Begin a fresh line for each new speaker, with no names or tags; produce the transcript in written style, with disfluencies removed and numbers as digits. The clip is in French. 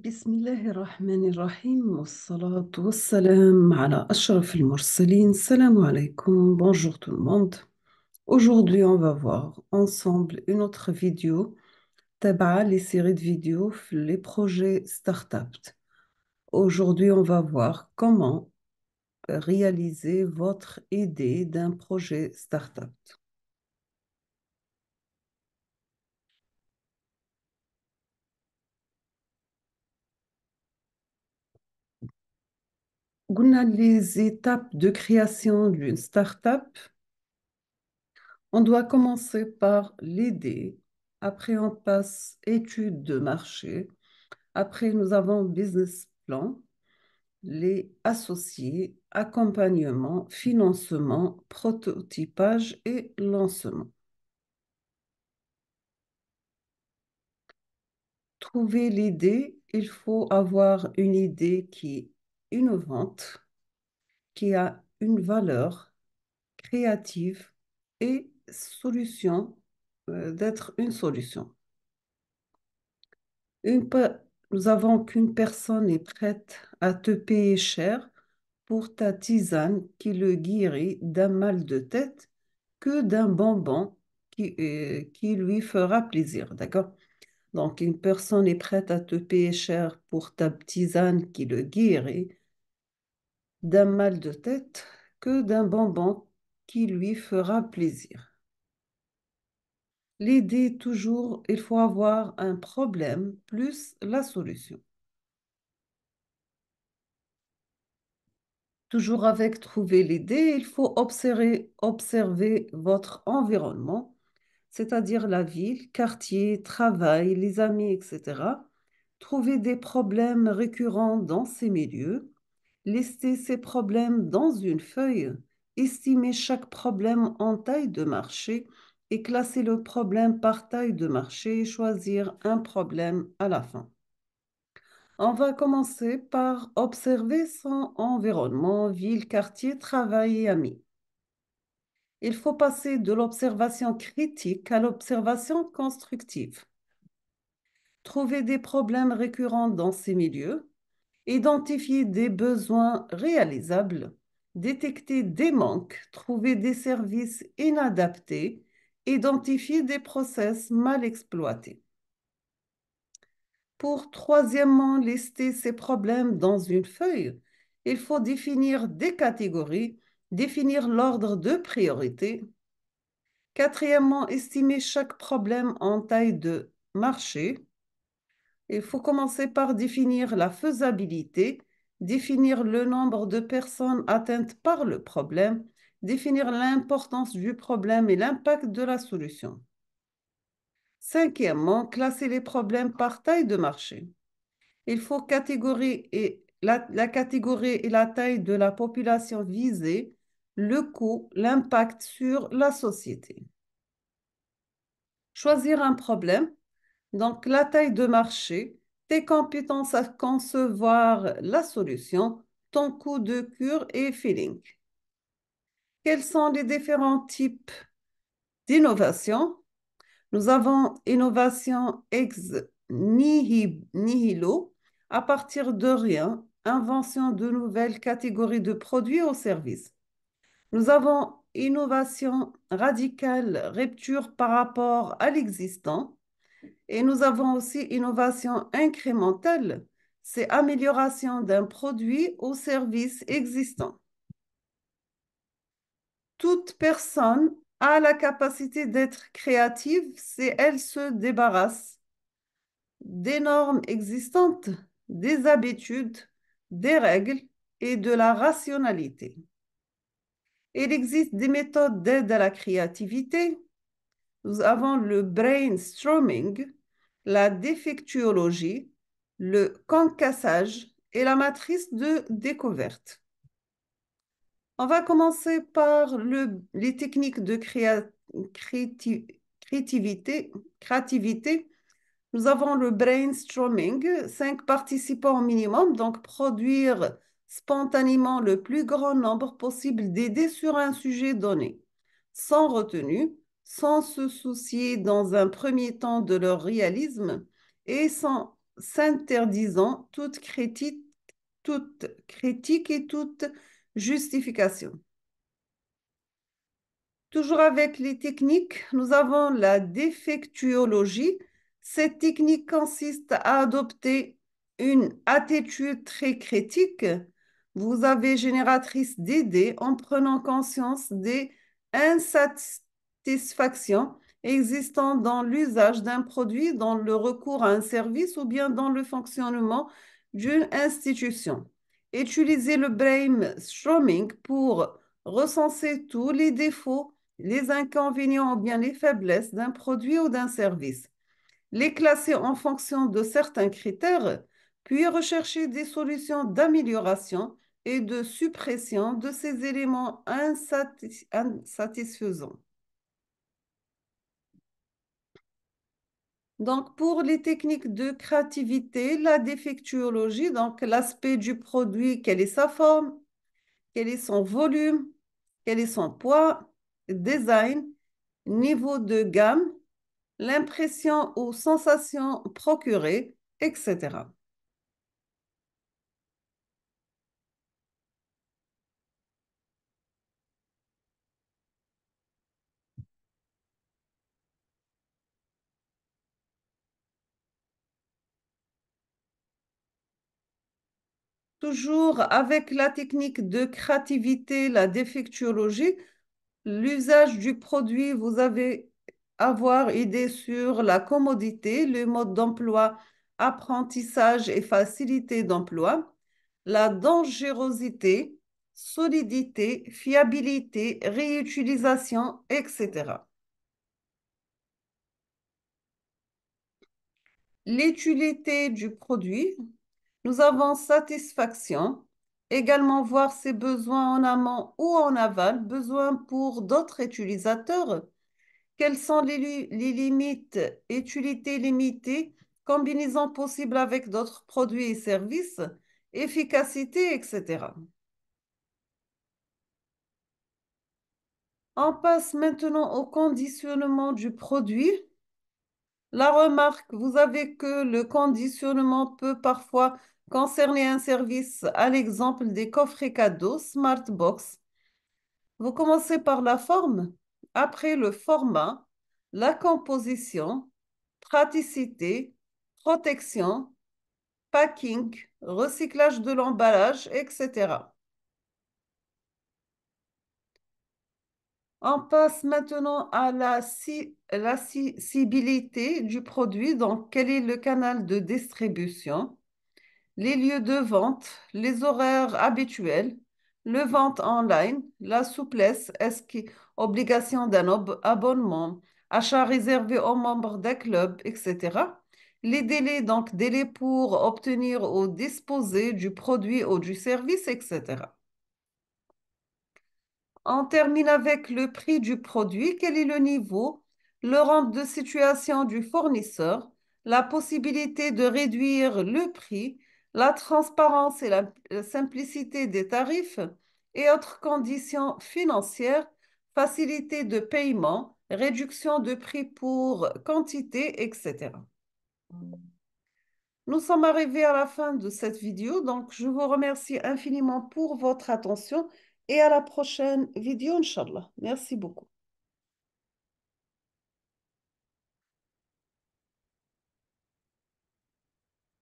بسم الله الرحمن الرحيم والصلاة والسلام على أشرف المرسلين. Salam alaikum, bonjour tout le monde. Aujourd'hui, on va voir ensemble une autre vidéo تبع les séries de vidéos les projets startup. Aujourd'hui, on va voir comment réaliser votre idée d'un projet startup. قلنا les étapes de création d'une startup. On doit commencer par l'idée, après on passe étude de marché, après nous avons business plan, les associés, accompagnement, financement, prototypage et lancement. Trouver l'idée, il faut avoir une idée qui est innovante, qui a une valeur créative et solution, d'être une solution. Une pe- Nous avons qu'une personne est prête à te payer cher pour ta tisane qui le guérit d'un mal de tête que d'un bonbon qui lui fera plaisir, d'accord? Donc, une personne est prête à te payer cher pour ta tisane qui le guérit d'un mal de tête que d'un bonbon qui lui fera plaisir. L'idée, toujours, il faut avoir un problème plus la solution. Toujours avec trouver l'idée, il faut observer votre environnement, c'est-à-dire la ville, quartier, travail, les amis, etc. Trouver des problèmes récurrents dans ces milieux, lister ces problèmes dans une feuille, estimer chaque problème en taille de marché et classer le problème par taille de marché et choisir un problème à la fin. On va commencer par observer son environnement, ville, quartier, travail et amis. Il faut passer de l'observation critique à l'observation constructive. Trouver des problèmes récurrents dans ces milieux, identifier des besoins réalisables, détecter des manques, trouver des services inadaptés, identifier des process mal exploités. Pour troisièmement lister ces problèmes dans une feuille, il faut définir des catégories, définir l'ordre de priorité. Quatrièmement, estimer chaque problème en taille de marché. Il faut commencer par définir la faisabilité, définir le nombre de personnes atteintes par le problème, définir l'importance du problème et l'impact de la solution. Cinquièmement, classer les problèmes par taille de marché. Il faut la catégorie et la taille de la population visée, le coût, l'impact sur la société. Choisir un problème, donc la taille de marché, tes compétences à concevoir la solution, ton coût de cure et feeling. Quels sont les différents types d'innovation? Nous avons innovation ex nihilo, à partir de rien, invention de nouvelles catégories de produits ou services. Nous avons innovation radicale, rupture par rapport à l'existant. Et nous avons aussi innovation incrémentale, c'est amélioration d'un produit ou service existant. Toute personne a la capacité d'être créative si elle se débarrasse des normes existantes, des habitudes, des règles et de la rationalité. Il existe des méthodes d'aide à la créativité. Nous avons le brainstorming, la défectuologie, le concassage et la matrice de découverte. On va commencer par les techniques de créativité, créativité. Nous avons le brainstorming, 5 participants au minimum, donc produire spontanément le plus grand nombre possible d'idées sur un sujet donné, sans retenue, sans se soucier dans un premier temps de leur réalisme et sans s'interdisant toute critique et toute justification. Toujours avec les techniques, nous avons la défectuologie. Cette technique consiste à adopter une attitude très critique. Vous avez génératrice d'idées en prenant conscience des insatisfactions existant dans l'usage d'un produit, dans le recours à un service ou bien dans le fonctionnement d'une institution. Utilisez le brainstorming pour recenser tous les défauts, les inconvénients ou bien les faiblesses d'un produit ou d'un service, les classer en fonction de certains critères, puis rechercher des solutions d'amélioration et de suppression de ces éléments insatisfaisants. Donc, pour les techniques de créativité, la défectuologie, donc l'aspect du produit, quelle est sa forme, quel est son volume, quel est son poids, design, niveau de gamme, l'impression ou sensation procurée, etc. Toujours avec la technique de créativité, la défectuologie, l'usage du produit, vous avez avoir idée sur la commodité, le mode d'emploi, apprentissage et facilité d'emploi, la dangerosité, solidité, fiabilité, réutilisation, etc. L'utilité du produit, nous avons satisfaction, également voir ses besoins en amont ou en aval, besoins pour d'autres utilisateurs. Quelles sont les limites, utilité limitée, combinaison possible avec d'autres produits et services, efficacité, etc. On passe maintenant au conditionnement du produit. La remarque, vous avez que le conditionnement peut parfois concerner un service, à l'exemple des coffrets cadeaux Smart Box. Vous commencez par la forme, après le format, la composition, praticité, protection, packing, recyclage de l'emballage, etc. On passe maintenant à la cibilité du produit. Donc, quel est le canal de distribution, les lieux de vente, les horaires habituels, le vente en ligne, la souplesse, est-ce qu'il obligation d'un abonnement, achat réservé aux membres d'un club, etc. Les délais, donc délais pour obtenir ou disposer du produit ou du service, etc. On termine avec le prix du produit. Quel est le niveau, le rang de situation du fournisseur, la possibilité de réduire le prix, la transparence et la simplicité des tarifs et autres conditions financières, facilité de paiement, réduction de prix pour quantité, etc. Nous sommes arrivés à la fin de cette vidéo, donc je vous remercie infiniment pour votre attention et à la prochaine vidéo, Inch'Allah. Merci beaucoup.